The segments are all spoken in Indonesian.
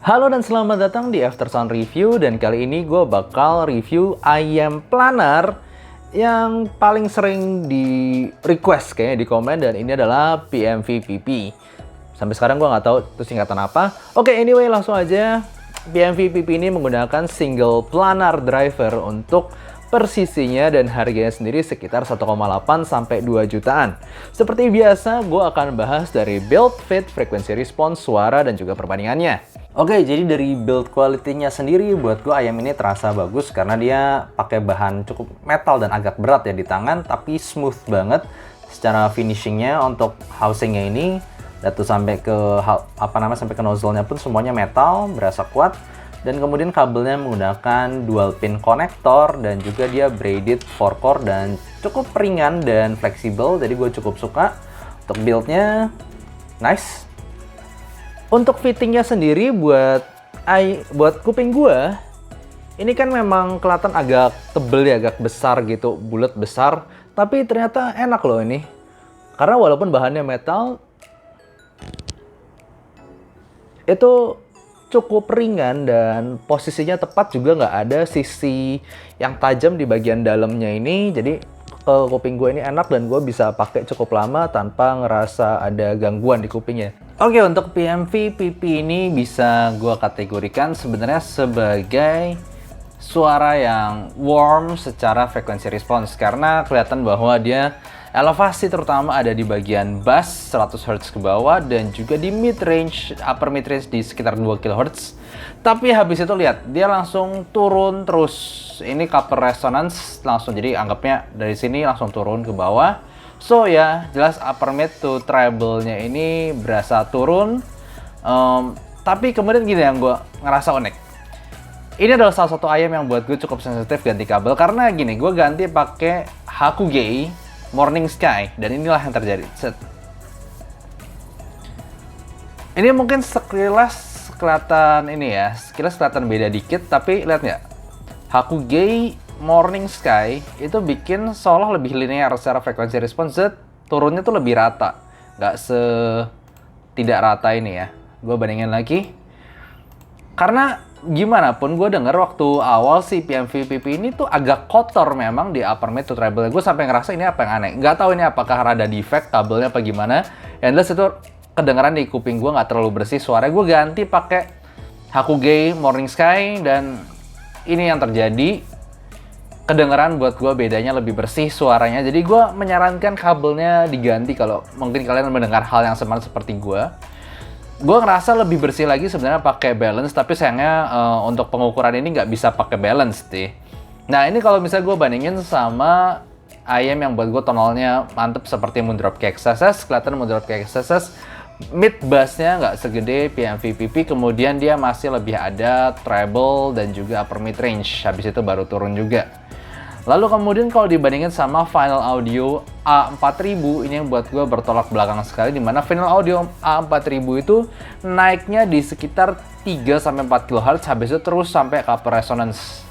Halo dan selamat datang di Aftersound Review, dan kali ini gue bakal review IM Planner yang paling sering di request kayaknya di komen, dan ini adalah PMV-PP. Sampai sekarang gue nggak tahu itu singkatan apa. Oke, anyway langsung aja. PMV-PP ini menggunakan single planar driver untuk persisinya dan harganya sendiri sekitar 1,8 sampai 2 jutaan. Seperti biasa, gue akan bahas dari build, fit, frekuensi respons, suara, dan juga perbandingannya. Oke, jadi dari build quality-nya sendiri buat gue ayam ini terasa bagus karena dia pakai bahan cukup metal dan agak berat ya di tangan, tapi smooth banget secara finishingnya. Untuk housingnya ini datu sampai ke sampai ke nozzle-nya pun semuanya metal, berasa kuat. Dan kemudian kabelnya menggunakan dual pin konektor dan juga dia braided 4 core dan cukup ringan dan fleksibel, jadi gue cukup suka. Untuk build-nya nice. Untuk fittingnya sendiri buat kuping gue ini kan memang kelihatan agak tebel ya, agak besar gitu, bulat besar, tapi ternyata enak loh ini. Karena walaupun bahannya metal, itu cukup ringan dan posisinya tepat, juga nggak ada sisi yang tajam di bagian dalamnya ini. Jadi ke kuping gue ini enak dan gue bisa pakai cukup lama tanpa ngerasa ada gangguan di kupingnya. Oke, untuk PMV-PP ini bisa gue kategorikan sebenarnya sebagai suara yang warm secara frekuensi respons, karena kelihatan bahwa dia elevasi terutama ada di bagian bass 100 Hz ke bawah dan juga di mid range, upper mid range di sekitar 2 kHz. Tapi habis itu lihat, dia langsung turun terus. Ini copper resonance langsung, jadi anggapnya dari sini langsung turun ke bawah. So ya, jelas upper mid to treble-nya ini berasa turun. Tapi kemudian gini yang gue ngerasa unik. Ini adalah salah satu ayam yang buat gue cukup sensitif ganti kabel, karena gini, gue ganti pakai Hakugei Morning Sky, dan inilah yang terjadi. Set. Ini mungkin sekilas kelihatan ini ya, sekilas kelihatan beda dikit, tapi lihat nggak? Hakugei Morning Sky itu bikin seolah lebih linear secara frekuensi respons, turunnya tuh lebih rata, nggak tidak rata ini ya. Gue bandingin lagi, karena gimana pun gue denger waktu awal si PMV-PP ini tuh agak kotor memang di upper mid to treble. Gue sampai ngerasa ini apa yang aneh. Nggak tahu ini apakah rada defect kabelnya apa gimana. Yang jelas itu kedengeran di kuping gue nggak terlalu bersih. Suaranya gue ganti pakai Hakugei Morning Sky dan ini yang terjadi. Kedengeran buat gue bedanya lebih bersih suaranya. Jadi gue menyarankan kabelnya diganti kalau mungkin kalian mendengar hal yang sama seperti gue. Gue ngerasa lebih bersih lagi sebenarnya pakai balance, tapi sayangnya untuk pengukuran ini nggak bisa pakai balance deh. Nah ini kalau misalnya gue bandingin sama ayam yang buat gue tonalnya mantep seperti Moondrop KXSS, kelihatan Moondrop KXSS mid bassnya nggak segede PMV-PP, kemudian dia masih lebih ada treble dan juga upper mid range, habis itu baru turun juga. Lalu kemudian kalau dibandingin sama Final Audio A4000, ini yang buat gue bertolak belakang sekali, dimana Final Audio A4000 itu naiknya di sekitar 3-4 kHz, habis itu terus sampai ke upper resonance,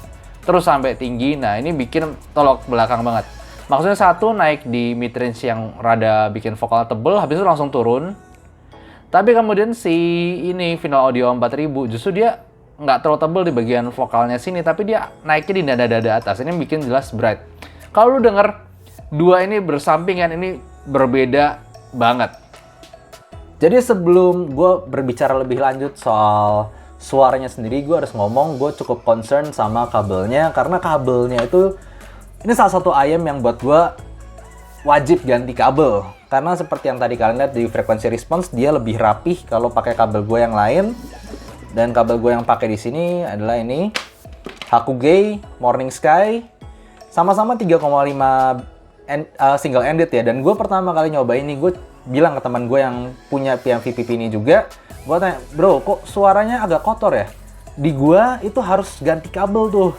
terus sampai tinggi. Nah ini bikin tolak belakang banget. Maksudnya satu naik di mid range yang rada bikin vokalnya tebel, habis itu langsung turun. Tapi kemudian si ini Final Audio A4000 justru dia nggak terlalu tebel di bagian vokalnya sini, tapi dia naiknya di dada-dada atas. Ini bikin jelas bright. Kalau lu denger dua ini bersampingan, ini berbeda banget. Jadi sebelum gue berbicara lebih lanjut soal suaranya sendiri, gue harus ngomong gue cukup concern sama kabelnya, karena kabelnya itu ini salah satu ayam yang buat gue wajib ganti kabel. Karena seperti yang tadi kalian lihat di frekuensi respons, dia lebih rapih kalau pakai kabel gue yang lain. Dan kabel gue yang pakai di sini adalah ini Hakugei Morning Sky, sama-sama 3,5 single ended ya. Dan gue pertama kali nyoba ini, gue bilang ke teman gue yang punya PMV-PP ini juga, gue tanya, bro kok suaranya agak kotor ya? Di gue itu harus ganti kabel tuh.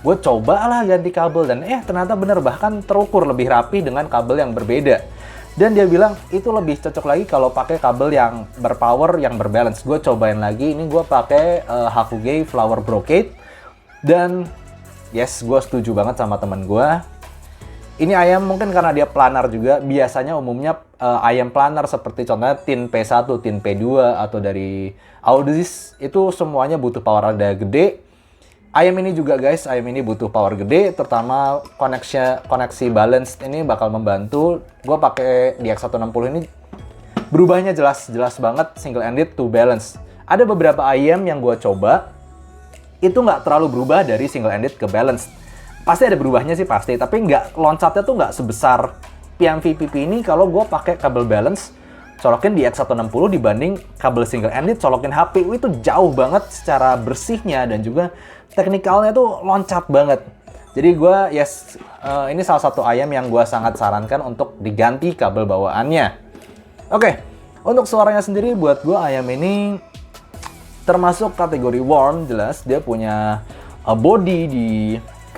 Gue cobalah ganti kabel dan ternyata bener, bahkan terukur lebih rapi dengan kabel yang berbeda. Dan dia bilang itu lebih cocok lagi kalau pakai kabel yang berpower, yang berbalance. Gue cobain lagi, ini gue pakai Hakugei Flower Brocade. Dan yes, gue setuju banget sama temen gue. Ini ayam mungkin karena dia planar juga, biasanya umumnya ayam planar seperti contohnya tin P1, tin P2, atau dari Audis, itu semuanya butuh power rada gede. Ayam ini juga guys, ayam ini butuh power gede, terutama koneksi balance ini bakal membantu. Gue pakai DX160 ini berubahnya jelas banget single ended to balance. Ada beberapa ayam yang gue coba, itu nggak terlalu berubah dari single ended ke balance. Pasti ada berubahnya sih pasti, tapi nggak, loncatnya tuh nggak sebesar PMV-PP ini kalau gue pakai kabel balance colokin di X160 dibanding kabel single ended colokin HPU. Itu jauh banget secara bersihnya dan juga teknikalnya tuh loncat banget. Jadi gue ini salah satu ayam yang gue sangat sarankan untuk diganti kabel bawaannya. Oke, untuk suaranya sendiri buat gue ayam ini termasuk kategori warm, jelas dia punya body di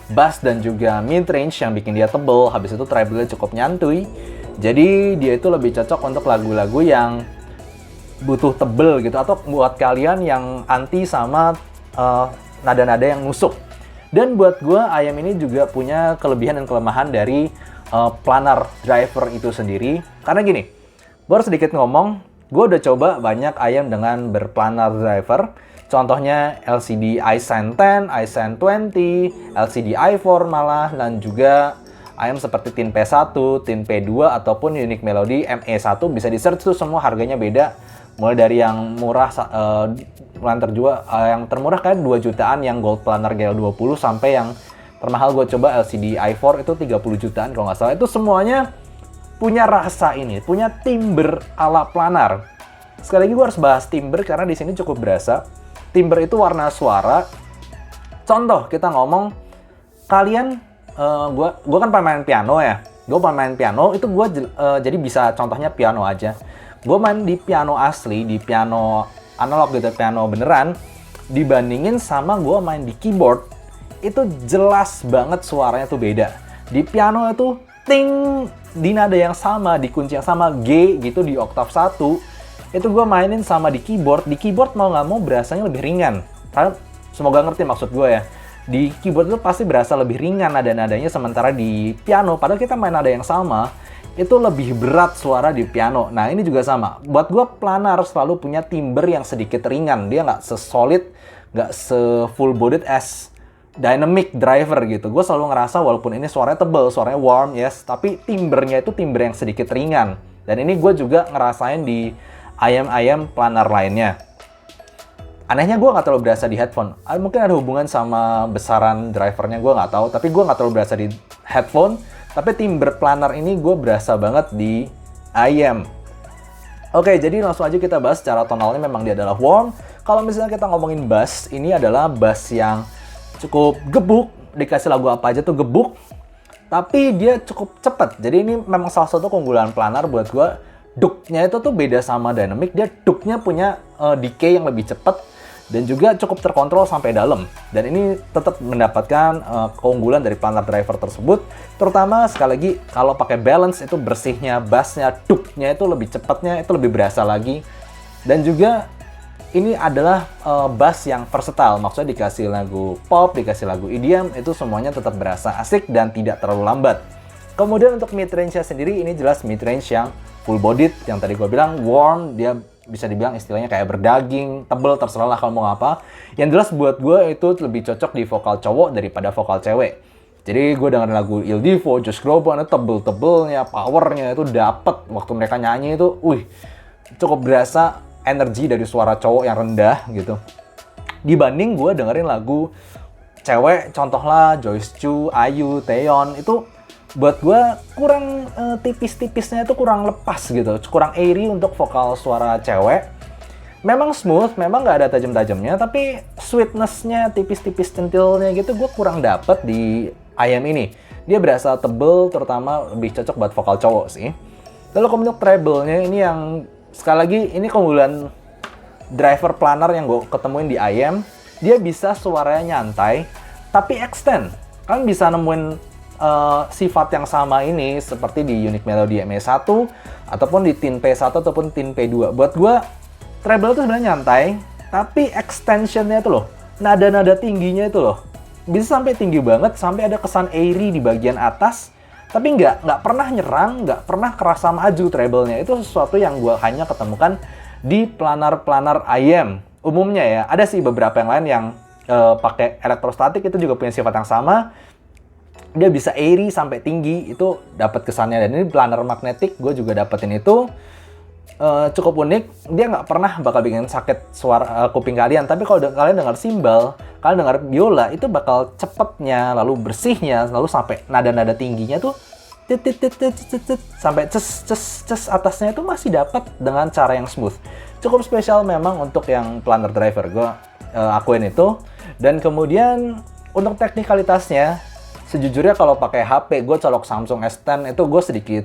bass dan juga mid range yang bikin dia tebel, habis itu treble-nya cukup nyantui. Jadi dia itu lebih cocok untuk lagu-lagu yang butuh tebel gitu, atau buat kalian yang anti sama nada-nada yang nusuk. Dan buat gue ayam ini juga punya kelebihan dan kelemahan dari planar driver itu sendiri. Karena gini, gue harus sedikit ngomong, gue udah coba banyak ayam dengan berplanar driver. Contohnya LCD iSign 10, iSign 20, LCD i4 malah, dan juga ayam seperti tin P1, tin P2, ataupun Unique Melody ME1. Bisa di search tuh, semua harganya beda. Mulai dari yang murah, yang termurah kayak 2 jutaan yang Gold Planar GL20, sampai yang termahal gue coba LCD i4 itu 30 jutaan kalau nggak salah. Itu semuanya punya rasa ini, punya timbre ala planar. Sekali lagi gue harus bahas timbre karena di sini cukup berasa. Timbre itu warna suara. Contoh kita ngomong, kalian, gue kan pemain piano ya. Gue pemain piano itu gue jadi bisa contohnya piano aja. Gue main di piano asli, di piano analog gitu, piano beneran, dibandingin sama gue main di keyboard, itu jelas banget suaranya tuh beda. Di piano itu ting, di nada yang sama, di kunci yang sama, G gitu di oktav 1. Itu gue mainin sama di keyboard mau nggak mau berasanya lebih ringan. Kalian semoga ngerti maksud gue ya. Di keyboard itu pasti berasa lebih ringan nada-nadanya, sementara di piano, padahal kita main nada yang sama, itu lebih berat suara di piano. Nah ini juga sama. Buat gue planar selalu punya timbre yang sedikit ringan. Dia nggak sesolid, nggak se-full bodied as dynamic driver gitu. Gue selalu ngerasa walaupun ini suaranya tebel, suaranya warm, yes, tapi timbrenya itu timbre yang sedikit ringan. Dan ini gue juga ngerasain di ayam-ayam planar lainnya. Anehnya gue nggak terlalu berasa di headphone. Mungkin ada hubungan sama besaran drivernya, gue nggak tahu. Tapi gue nggak terlalu berasa di headphone. Tapi timbre planar ini gue berasa banget di ayam. Oke, jadi langsung aja kita bahas secara tonalnya. Memang dia adalah warm. Kalau misalnya kita ngomongin bass, ini adalah bass yang cukup gebuk. Dikasih lagu apa aja tuh gebuk. Tapi dia cukup cepet. Jadi ini memang salah satu keunggulan planar buat gue. Duknya itu tuh beda sama dynamic, dia duknya punya decay yang lebih cepat dan juga cukup terkontrol sampai dalam. Dan ini tetap mendapatkan keunggulan dari planar driver tersebut. Terutama sekali lagi kalau pakai balance itu bersihnya, bassnya, duknya itu lebih cepatnya, itu lebih berasa lagi. Dan juga ini adalah bass yang versatile, maksudnya dikasih lagu pop, dikasih lagu EDM, itu semuanya tetap berasa asik dan tidak terlalu lambat. Kemudian untuk mid range-nya sendiri, ini jelas mid range yang full bodied, yang tadi gue bilang warm, dia bisa dibilang istilahnya kayak berdaging, tebel, terserah lah kalau mau apa. Yang jelas buat gue itu lebih cocok di vokal cowok daripada vokal cewek. Jadi gue dengerin lagu Il Divo, Josh Groban, itu tebel-tebelnya, powernya itu dapet waktu mereka nyanyi itu, cukup berasa energi dari suara cowok yang rendah gitu. Dibanding gue dengerin lagu cewek, contohlah Joyce Chu, Ayu, Taeyeon, itu buat gue kurang tipis-tipisnya itu kurang lepas gitu, kurang airy untuk vokal suara cewek. Memang smooth, memang nggak ada tajam-tajamnya, tapi sweetness-nya, tipis-tipis centilnya gitu gue kurang dapet di ayam ini. Dia berasa tebel, terutama lebih cocok buat vokal cowok sih. Lalu kemudian treble-nya ini yang sekali lagi ini keunggulan driver planar yang gue ketemuin di ayam. Dia bisa suaranya nyantai, tapi extend. Kalian bisa nemuin sifat yang sama ini seperti di Unique Melody ME1 ataupun di tin P1 ataupun tin P2. Buat gue treble itu sebenarnya nyantai, tapi extensionnya itu loh, nada-nada tingginya itu loh bisa sampai tinggi banget, sampai ada kesan airy di bagian atas tapi nggak pernah nyerang, nggak pernah kerasa maju treble-nya. Itu sesuatu yang gue hanya ketemukan di planar-planar IM. Umumnya ya, ada sih beberapa yang lain yang pakai elektrostatik itu juga punya sifat yang sama. Dia bisa airy sampai tinggi, itu dapat kesannya. Dan ini planar magnetik, gue juga dapetin itu. Cukup unik, dia nggak pernah bakal bikin sakit suara kuping kalian. Tapi kalau kalian dengar simbal, kalian dengar biola, itu bakal cepetnya, lalu bersihnya, lalu sampai nada-nada tingginya tuh tit, tit, tit, tit, tit, tit, sampai ces ces ces atasnya itu masih dapat dengan cara yang smooth. Cukup spesial memang untuk yang planar driver, gue akuin itu. Dan kemudian untuk teknikalitasnya, sejujurnya kalau pakai HP gue colok Samsung S10 itu gue sedikit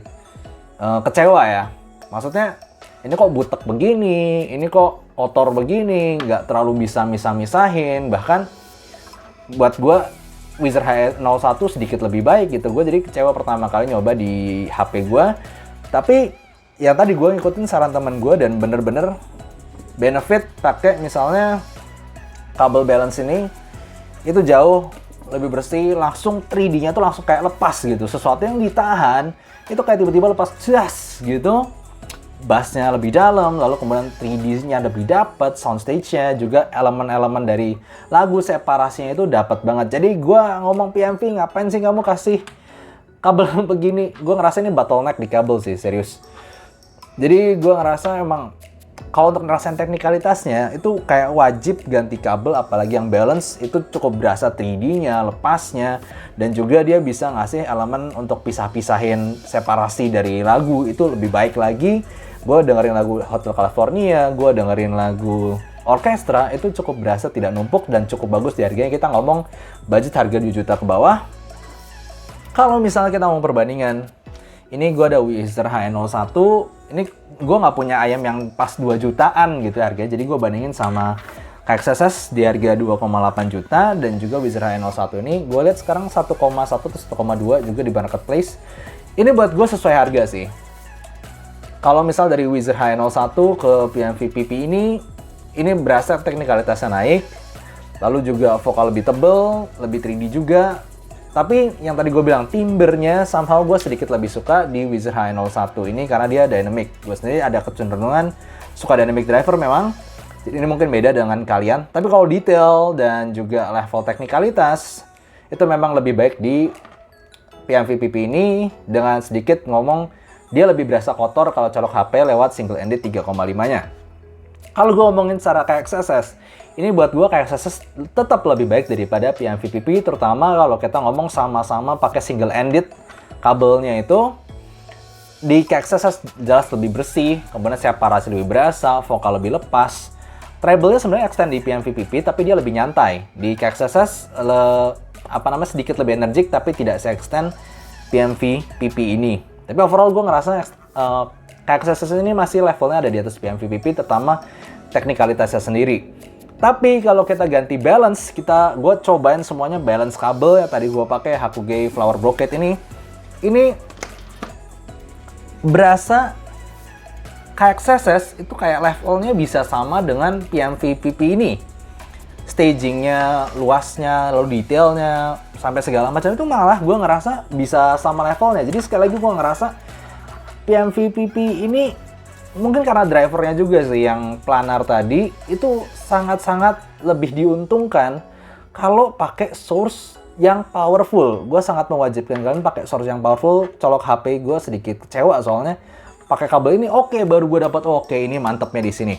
kecewa ya. Maksudnya ini kok butek begini, ini kok kotor begini, nggak terlalu bisa misah-misahin. Bahkan buat gue Wizard H01 sedikit lebih baik gitu. Gue jadi kecewa pertama kali nyoba di HP gue. Tapi ya tadi gue ngikutin saran teman gue dan bener-bener benefit pakai misalnya kabel balance ini itu jauh lebih bersih, langsung 3D-nya tuh langsung kayak lepas gitu. Sesuatu yang ditahan itu kayak tiba-tiba lepas jas gitu. Bassnya lebih dalam, lalu kemudian 3D-nya lebih dapat, soundstage-nya juga elemen-elemen dari lagu separasinya itu dapat banget. Jadi gue ngomong PMV, ngapain sih kamu kasih kabel begini? Gue ngerasa ini bottleneck di kabel sih, serius. Jadi gue ngerasa emang kalau untuk ngerasain teknikalitasnya itu kayak wajib ganti kabel, apalagi yang balance itu cukup berasa 3D-nya, lepasnya, dan juga dia bisa ngasih elemen untuk pisah-pisahin separasi dari lagu itu lebih baik lagi. Gue dengerin lagu Hotel California, gue dengerin lagu orkestra, itu cukup berasa tidak numpuk dan cukup bagus di harganya. Kita ngomong budget harga 2 juta ke bawah. Kalau misalnya kita mau perbandingan, ini gue ada Wizard HN01, ini gue nggak punya ayam yang pas 2 jutaan gitu harganya, jadi gue bandingin sama KXSS di harga 2,8 juta, dan juga Wizard HN01 ini gue lihat sekarang 1,1 atau 1,2 juga di marketplace. Ini buat gue sesuai harga sih. Kalau misal dari Wizard HN01 ke PMV PP ini berasa teknikalitasnya naik, lalu juga vokal lebih tebel, lebih 3D juga. Tapi yang tadi gue bilang, timbernya somehow gue sedikit lebih suka di Wizard HN01 ini karena dia dynamic. Gue sendiri ada kecenderungan suka dynamic driver memang. Jadi ini mungkin beda dengan kalian. Tapi kalau detail dan juga level teknikalitas, itu memang lebih baik di PMV PP ini. Dengan sedikit ngomong, dia lebih berasa kotor kalau colok HP lewat single-ended 3,5-nya. Kalau gue ngomongin secara KXSS, ini buat gue KXSS tetap lebih baik daripada PMV PP, terutama kalau kita ngomong sama-sama pakai single-ended kabelnya itu. Di KXSS jelas lebih bersih, kemudian separasi lebih berasa, vokal lebih lepas. Treble-nya sebenarnya extend di PMV PP, tapi dia lebih nyantai. Di KXSS sedikit lebih energik, tapi tidak se-extend PMV PP ini. Tapi overall gue ngerasa KXSS ini masih levelnya ada di atas PMV PP, terutama teknikalitasnya sendiri. Tapi kalau kita ganti balance, gue cobain semuanya balance kabel yang tadi gue pakai Hakuge Flower Brocade ini berasa KXSS itu kayak levelnya bisa sama dengan PMV PP ini. Stagingnya, luasnya, lalu detailnya, sampai segala macam itu malah gue ngerasa bisa sama levelnya. Jadi sekali lagi gue ngerasa PMV PP ini mungkin karena drivernya juga sih yang planar tadi itu sangat-sangat lebih diuntungkan kalau pakai source yang powerful. Gue sangat mewajibkan kalian pakai source yang powerful. Colok HP gue sedikit kecewa soalnya pakai kabel ini oke, baru gue dapat oke, ini mantepnya di sini.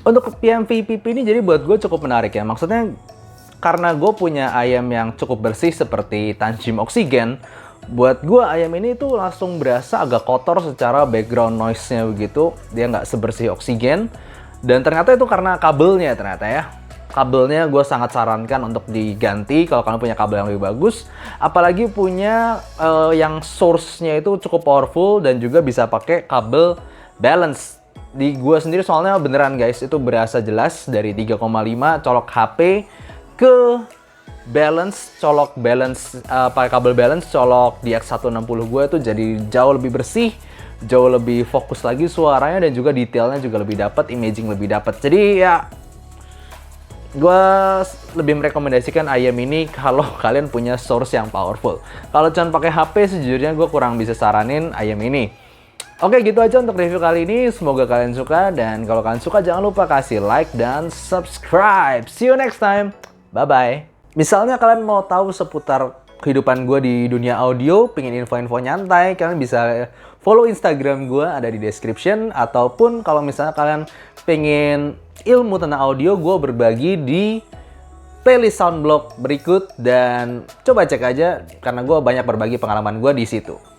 Untuk PMV PP ini jadi buat gue cukup menarik ya. Maksudnya karena gue punya ayam yang cukup bersih seperti Tanjim Oxygen, buat gue ayam ini tuh langsung berasa agak kotor secara background noise-nya begitu. Dia nggak sebersih Oxygen. Dan ternyata itu karena kabelnya ternyata ya. Kabelnya gue sangat sarankan untuk diganti kalau kalian punya kabel yang lebih bagus. Apalagi punya yang source-nya itu cukup powerful dan juga bisa pakai kabel balance. Di gue sendiri soalnya beneran guys, itu berasa jelas dari 3,5 colok HP ke balance, colok balance pakai kabel balance, colok di X160 gue itu jadi jauh lebih bersih, jauh lebih fokus lagi suaranya, dan juga detailnya juga lebih dapat, imaging lebih dapat. Jadi ya gue lebih merekomendasikan IM ini kalau kalian punya source yang powerful. Kalau cuma pakai HP, sejujurnya gue kurang bisa saranin IM ini. Oke, gitu aja untuk review kali ini. Semoga kalian suka, dan kalau kalian suka jangan lupa kasih like dan subscribe. See you next time. Bye-bye. Misalnya kalian mau tahu seputar kehidupan gue di dunia audio, pengen info-info nyantai, kalian bisa follow Instagram gue, ada di description. Ataupun kalau misalnya kalian pengen ilmu tentang audio, gue berbagi di playlist Soundblock berikut. Dan coba cek aja, karena gue banyak berbagi pengalaman gue di situ.